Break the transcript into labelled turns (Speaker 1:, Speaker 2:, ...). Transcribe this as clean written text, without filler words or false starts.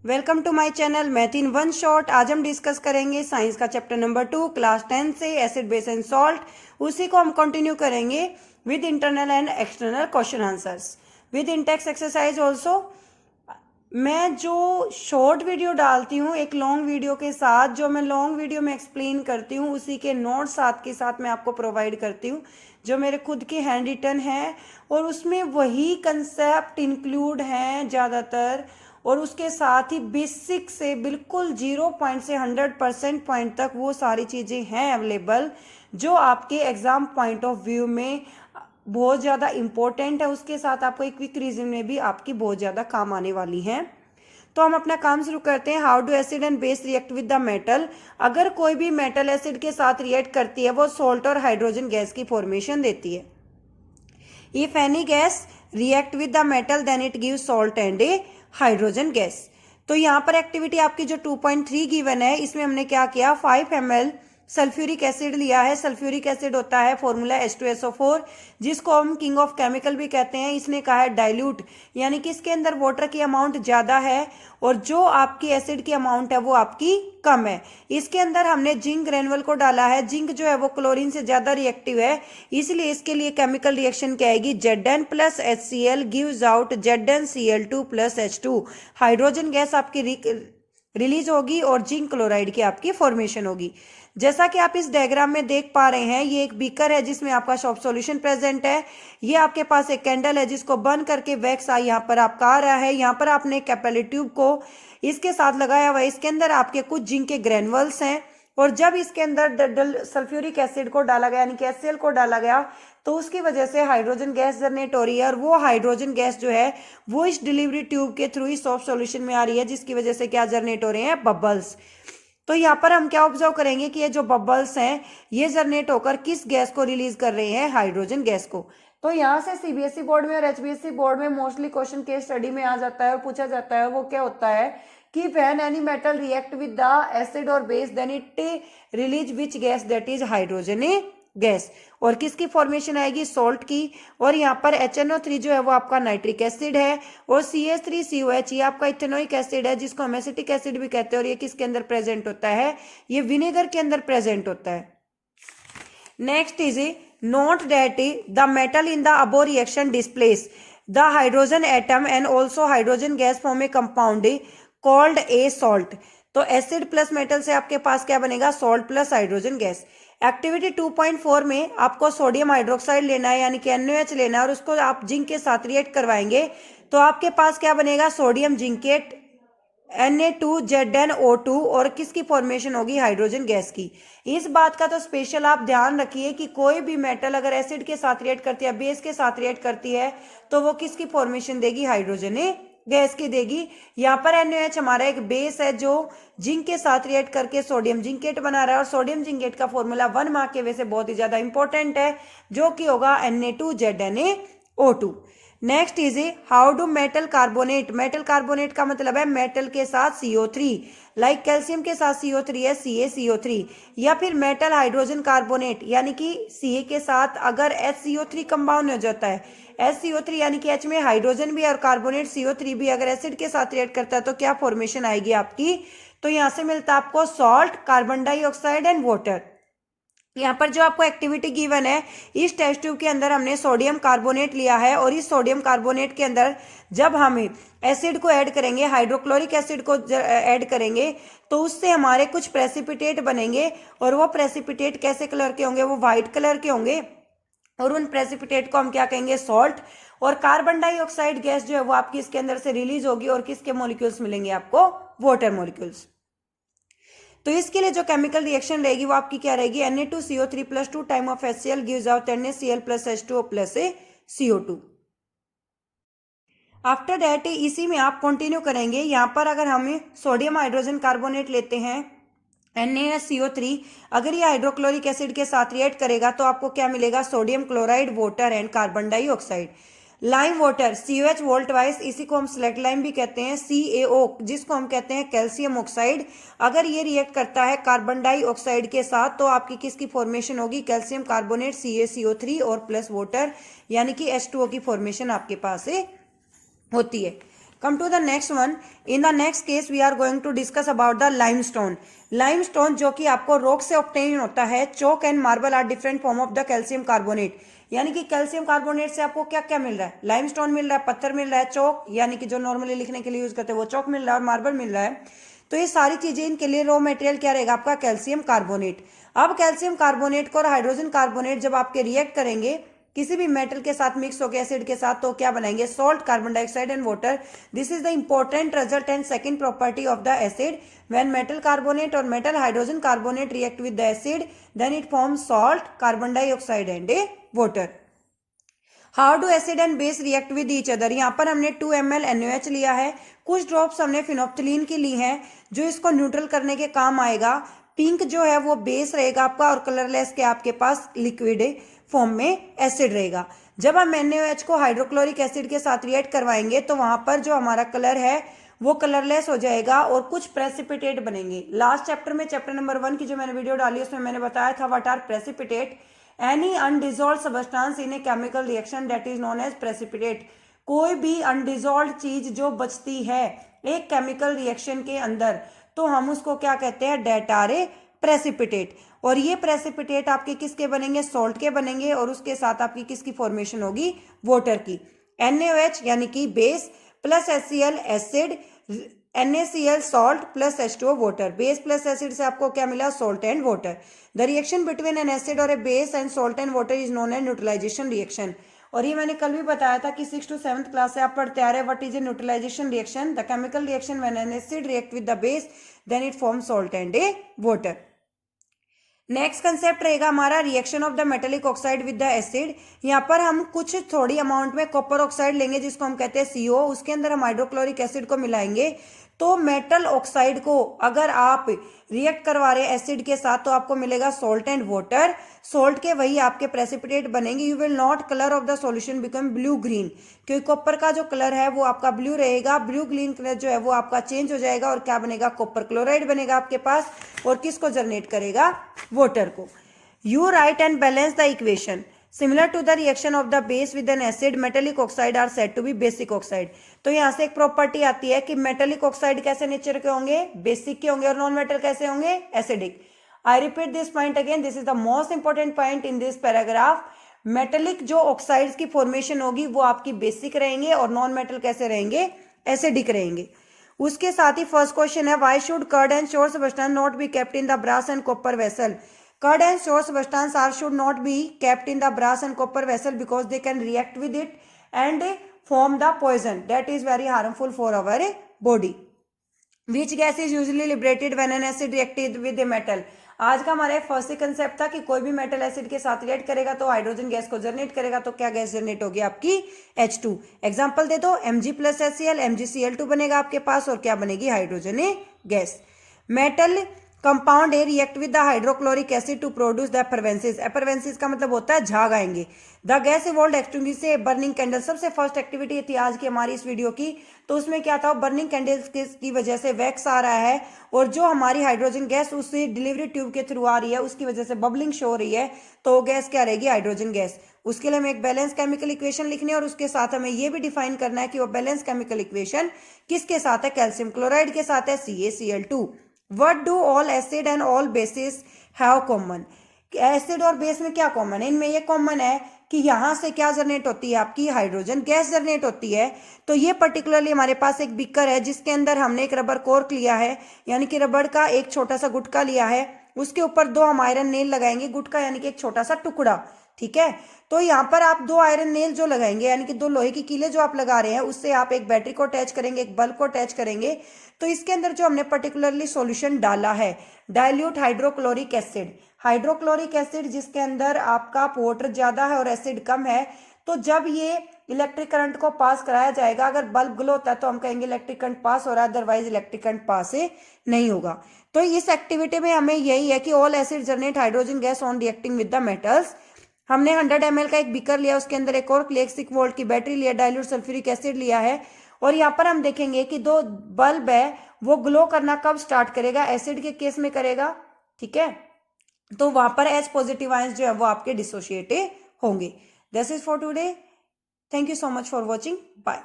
Speaker 1: Welcome to my channel math in one shot. आज हम discuss करेंगे साइंस का चैप्टर नंबर 2 क्लास 10 से एसिड बेस एंड सॉल्ट। उसी को हम कंटिन्यू करेंगे with internal and external question answers with Intex exercise also. मैं जो शॉर्ट वीडियो डालती हूँ एक लॉन्ग वीडियो के साथ, जो मैं लॉन्ग वीडियो में एक्सप्लेन करती हूँ उसी के नोट्स साथ के साथ मैं आपको प्रोवाइड करती हूँ, जो मेरे खुद के हैंड रिटन है और उसमें वही कंसेप्ट इंक्लूड हैं ज़्यादातर, और उसके साथ ही बेसिक से बिल्कुल 0 पॉइंट से 100% पॉइंट तक वो सारी चीज़ें हैं अवेलेबल जो आपके एग्ज़ाम पॉइंट ऑफ व्यू में बहुत ज़्यादा इम्पोर्टेंट है। उसके साथ आपको एक क्विक रीजन में भी आपकी बहुत ज़्यादा काम आने वाली हैं। तो हम अपना काम शुरू करते हैं। How do acid and base react with the metal. अगर कोई भी मेटल एसिड के साथ रिएक्ट करती है वो सॉल्ट और हाइड्रोजन गैस की फॉर्मेशन देती है। If any gas react with the metal then it give salt and a hydrogen gas. तो यहाँ पर एक्टिविटी आपकी जो 2.3 गिवन है, इसमें हमने क्या किया, 5 ml सल्फ्यूरिक एसिड लिया है। सल्फ्यूरिक एसिड होता है फॉर्मूला H2SO4, जिसको हम किंग ऑफ केमिकल भी कहते हैं। इसने कहा है डाइल्यूट, यानी कि इसके अंदर वाटर की अमाउंट ज़्यादा है और जो आपकी एसिड की अमाउंट है वो आपकी कम है। इसके अंदर हमने जिंक ग्रेनुअल को डाला है। जिंक जो है वो क्लोरीन से ज़्यादा रिएक्टिव है, इसलिए इसके लिए केमिकल रिएक्शन क्या आएगी, Zn plus HCl gives out ZnCl2 plus H2। Hydrogen gas आपकी रिलीज होगी और जिंक क्लोराइड की आपकी फॉर्मेशन होगी। जैसा कि आप इस डायग्राम में देख पा रहे हैं, ये एक बीकर है जिसमें आपका सॉल्ट सॉल्यूशन प्रेजेंट है। ये आपके पास एक कैंडल है जिसको बंद करके वैक्स यहाँ पर आपका आ रहा है। यहाँ पर आपने कैपिलरी ट्यूब को इसके साथ लगाया हुआ है। इसके अंदर आपके कुछ जिंक के ग्रेनुअल्स हैं और जब इसके अंदर सल्फ्यूरिक एसिड को डाला गया यानी कि HCl को डाला गया तो उसकी वजह से हाइड्रोजन गैस जनरेट हो रही है और वो हाइड्रोजन गैस जो है वो इस डिलीवरी ट्यूब के थ्रू ही सॉफ्ट सॉल्यूशन में आ रही है, जिसकी वजह से क्या जनरेट हो रहे हैं, बबल्स। तो यहाँ पर हम क्या ऑब्जर्व करेंगे कि ये जो बबल्स हैं ये जनरेट होकर किस गैस को रिलीज कर रहे हैं, हाइड्रोजन गैस को। तो यहाँ से CBSE बोर्ड में और HBSE बोर्ड में मोस्टली क्वेश्चन केस स्टडी में आ जाता है और पूछा जाता है, वो क्या होता है कि when any metal react with the acid और base then it release which gas, that is hydrogen gas. और किसकी फॉर्मेशन आएगी, सॉल्ट की। और यहाँ पर HNO3 जो है वो आपका नाइट्रिक एसिड है और CH3COH ये आपका इथेनोइक एसिड है, जिसको हम एसिटिक एसिड भी कहते हैं। और ये किसके अंदर प्रेजेंट होता है, ये विनेगर के अंदर प्रेजेंट होता है। Next is note that the metal in the above reaction displace the hydrogen atom and also hydrogen gas form A compound called a salt. तो एसिड प्लस मेटल से आपके पास क्या बनेगा, salt plus hydrogen gas. Activity 2.4 में आपको sodium hydroxide लेना है यानी कि NaOH लेना है और उसको आप जिंक के साथ रिएक्ट करवाएंगे तो आपके पास क्या बनेगा, सोडियम जिंकेट Na2ZnO2 और किसकी फॉर्मेशन होगी, हाइड्रोजन गैस की। इस बात का तो स्पेशल आप ध्यान रखिए कि कोई भी मेटल अगर एसिड के साथ रिएक्ट करती है, बेस के साथ रिएक्ट करती है तो वो किसकी फॉर्मेशन देगी, हाइड्रोजन गैस की देगी। यहाँ पर NaOH हमारा एक बेस है जो जिंक के साथ रिएक्ट करके सोडियम जिंकेट बना रहा है और सोडियम जिंकेट का फॉर्मूला 1 मार्क के वैसे बहुत ही ज्यादा इंपॉर्टेंट है, जो कि होगा Na2ZnO2। Next is how do metal carbonate. Metal carbonate का मतलब है मेटल के साथ CO3, लाइक कैल्शियम के साथ CO3 है CaCO3, या फिर मेटल हाइड्रोजन कार्बोनेट यानी कि Ca के साथ अगर HCO3 कंपाउंड हो जाता है, HCO3 यानी कि H में हाइड्रोजन भी है और कार्बोनेट CO3 भी अगर एसिड के साथ रिएक्ट करता है तो क्या फॉर्मेशन आएगी आपकी, तो यहाँ से मिलता है आपको salt, carbon dioxide and water. यहाँ पर जो आपको एक्टिविटी गिवन है, इस टेस्ट ट्यूब के अंदर हमने सोडियम कार्बोनेट लिया है और इस सोडियम कार्बोनेट के अंदर जब हम एसिड को ऐड करेंगे, हाइड्रोक्लोरिक एसिड को ऐड करेंगे तो उससे हमारे कुछ प्रेसिपिटेट बनेंगे और वो प्रेसिपिटेट कैसे कलर के होंगे, वो व्हाइट कलर के होंगे और उन प्रेसिपिटेट को हम क्या कहेंगे, सॉल्ट। और कार्बन डाइऑक्साइड गैस जो है वो आपकी इसके अंदर से रिलीज होगी और किसके मॉलिक्यूल्स मिलेंगे आपको, वाटर मॉलिक्यूल्स। तो इसके लिए जो केमिकल रिएक्शन रहेगी वो आपकी क्या रहेगी, Na2CO3 plus 2 time of HCl gives out NaCl plus H2O plus CO2। After that इसी में आप कंटिन्यू करेंगे। यहाँ पर अगर हम सोडियम हाइड्रोजन कार्बोनेट लेते हैं NaCO3, अगर ये हाइड्रोक्लोरिक एसिड के साथ रिएक्ट करेगा तो आपको क्या मिलेगा, sodium chloride, water and carbon dioxide. Lime water COH volt wise, इसी को हम स्लेट लाइम भी कहते हैं। CaO जिसको हम कहते हैं कैल्शियम ऑक्साइड, अगर ये रिएक्ट करता है कार्बन डाइऑक्साइड के साथ तो आपकी किसकी फॉर्मेशन होगी, कैल्शियम कार्बोनेट CaCO3 और प्लस वाटर यानी कि H2O की फॉर्मेशन आपके पास होती है। Come to the next one. In the next case we are going to discuss about the limestone. Limestone जो कि आपको रॉक से ऑब्टेन होता है. Chalk and marble are different form of the calcium carbonate. यानी कि कैल्शियम कार्बोनेट से आपको क्या क्या मिल रहा है? लाइमस्टोन मिल रहा है, पत्थर मिल रहा है, चौक यानी कि जो नॉर्मली लिखने के लिए यूज करते हैं वो चौक मिल रहा है, और मार्बल मिल रहा है. तो ये सारी चीजें, इनके लिए रॉ मटेरियल क्या रहेगा आपका? Calcium carbonate. अब कैल्शियम कार्बोनेट को और हाइड्रोजन कार्बोनेट जब आपके रिएक्ट करेंगे किसी भी मेटल के साथ मिक्स होकर एसिड के साथ, तो क्या बनाएंगे? Salt, carbon dioxide and water. This is the important result and second property of the acid. When metal carbonate और metal hydrogen carbonate react with the acid, then it forms salt, carbon dioxide and water. How do acid and base react with each other? यहाँ पर हमने 2 ml NaOH लिया है, कुछ drops हमने phenolphthalein की ली हैं जो इसको न्यूट्रल करने के काम आएगा. पिंक जो है वो बेस रहेगा आपका, और कलरलेस के आपके पास लिक्विड फॉर्म में एसिड रहेगा. जब हम NaOH को हाइड्रोक्लोरिक एसिड के साथ रिएक्ट करवाएंगे तो वहां पर जो हमारा कलर है वो कलरलेस हो जाएगा और कुछ प्रेसिपिटेट बनेंगे. लास्ट चैप्टर में, चैप्टर नंबर 1 की जो मैंने वीडियो डाली उसमें मैंने बताया था what are precipitate. Any undissolve substance in a chemical reaction that is known as precipitate. कोई भी अनडिजोल्व चीज जो बचती है एक केमिकल रिएक्शन के अंदर, तो हम उसको क्या कहते हैं? That are a precipitate. और ये प्रेसिपिटेट आपके किसके बनेंगे? सॉल्ट के बनेंगे, और उसके साथ आपकी किसकी फॉर्मेशन होगी? वाटर की. NaOH यानी कि base plus HCl acid, NaCl salt plus H2O water. Base plus acid से आपको क्या मिला? Salt and water. The reaction between an acid और a base and salt and water is known as neutralisation reaction. और ये मैंने कल भी बताया था कि 6th to 7th क्लास से आप पढ़ते आ रहे. What is a neutralization reaction? The chemical reaction when an acid react with the base, then it form salt and a water. Next concept रहेगा हमारा reaction of the metallic oxide with the acid. यहाँ पर हम कुछ थोड़ी amount में copper oxide लेंगे जिसको हम कहते हैं CO. उसके अंदर हम हाइड्रोक्लोरिक एसिड को मिलाएंगे. तो मेटल ऑक्साइड को अगर आप रिएक्ट करवा रहे हैं एसिड के साथ तो आपको मिलेगा सॉल्ट एंड वाटर. सॉल्ट के वही आपके प्रेसिपिटेट बनेंगे. You will not colour of the solution become blue green, क्योंकि कॉपर का जो कलर है वो आपका ब्लू रहेगा. ब्लू ग्रीन कलर जो है वो आपका चेंज हो जाएगा और क्या बनेगा? कॉपर क्लोराइड बनेगा आपके पास. और किसको जनरेट करेगा? वाटर को. You right and balance the equation. Similar to the reaction of the base with an acid, metallic oxide are said to be basic oxide. तो यहाँ से एक प्रॉपर्टी आती है कि मेटेलिक ऑक्साइड कैसे नेचर के होंगे? बेसिक के होंगे. और नॉन मेटल कैसे होंगे? Acidic. I repeat this point again, this is the most important point in this paragraph. Metallic जो ऑक्साइड्स की फॉर्मेशन होगी वो आपकी बेसिक रहेंगे, और नॉन मेटल कैसे रहेंगे? एसिडिक रहेंगे. उसके साथ ही फर्स्ट क्वेश्चन है, why should curd and sour substance not be kept in the brass and copper vessel? Curd and sour substance are should not be kept in the brass and copper vessel because they can react with it and form the poison that is very harmful for our body. Which gas is usually liberated when an acid reacted with a metal? आज का हमारा first concept था कि कोई भी metal acid के साथ react करेगा तो हाइड्रोजन गैस को जनरेट करेगा. तो क्या गैस जनरेट होगी आपकी? H2. एग्जाम्पल दे दो. Mg प्लस HCl, MgCl2 बनेगा आपके पास, और क्या बनेगी? Hydrogen gas. Metal compound a react with the hydrochloric acid to produce the effervescence. Effervescence का मतलब होता है झाग आएंगे. द गैस इवॉल्व्ड एक्सटिंग्विश से बर्निंग कैंडल. सबसे फर्स्ट एक्टिविटी थी आज की हमारी इस वीडियो की. तो उसमें क्या था? बर्निंग कैंडल्स की वजह से वैक्स आ रहा है, और जो हमारी हाइड्रोजन गैस उससे डिलीवरी ट्यूब के थ्रू आ रही है उसकी वजह से बबलिंग शो हो रही है. तो गैस क्या रहेगी? Hydrogen gas. उसके लिए हमें एक बैलेंस केमिकल इक्वेशन लिखनी है, और उसके साथ हमें यह भी डिफाइन करना है कि वो बैलेंस केमिकल इक्वेशन किसके साथ है? कैल्शियम क्लोराइड के साथ है, CaCl2. What do all acid and all bases have common? Acid और बेस में क्या कॉमन है? इनमें ये कॉमन है कि यहां से क्या जनरेट होती है? आपकी हाइड्रोजन गैस जनरेट होती है. तो ये पर्टिकुलरली हमारे पास एक बीकर है जिसके अंदर हमने एक रबर कोर्क लिया है, यानी कि रबर का एक छोटा सा गुटका लिया है. उसके ऊपर 2 हम आयरन नेल लगाएंगे. गुटका यानी कि एक छोटा सा टुकड़ा. ठीक है. तो यहाँ पर आप 2 आयरन नेल जो लगाएंगे, यानी कि 2 लोहे की कीले जो आप लगा रहे हैं, उससे आप एक बैटरी को अटैच करेंगे, एक बल्ब को अटैच करेंगे. तो इसके अंदर जो हमने पर्टिकुलरली सॉल्यूशन डाला है, dilute hydrochloric acid. Hydrochloric acid जिसके अंदर आपका वाटर ज्यादा है और एसिड कम है. तो जब ये इलेक्ट्रिक करंट को पास कराया जाएगा, अगर बल्ब ग्लो होता है तो हम कहेंगे इलेक्ट्रिक करंट पास हो रहा है, अदरवाइज इलेक्ट्रिक करंट पास नहीं होगा. तो इस एक्टिविटी में हमें यही है कि all acid generate hydrogen gas on reacting with the metals. हमने 100 ml का एक बीकर लिया, उसके अंदर एक और 6 वोल्ट की बैटरी लिया, डाइल्यूट सल्फ्यूरिक एसिड लिया है. और यहाँ पर हम देखेंगे कि 2 बल्ब है वो ग्लो करना कब स्टार्ट करेगा? एसिड के केस में करेगा. ठीक है. तो वहां पर H पॉजिटिव आयंस जो है वो आपके डिसोशिएट होंगे. This is for today. Thank you so much for watching. Bye.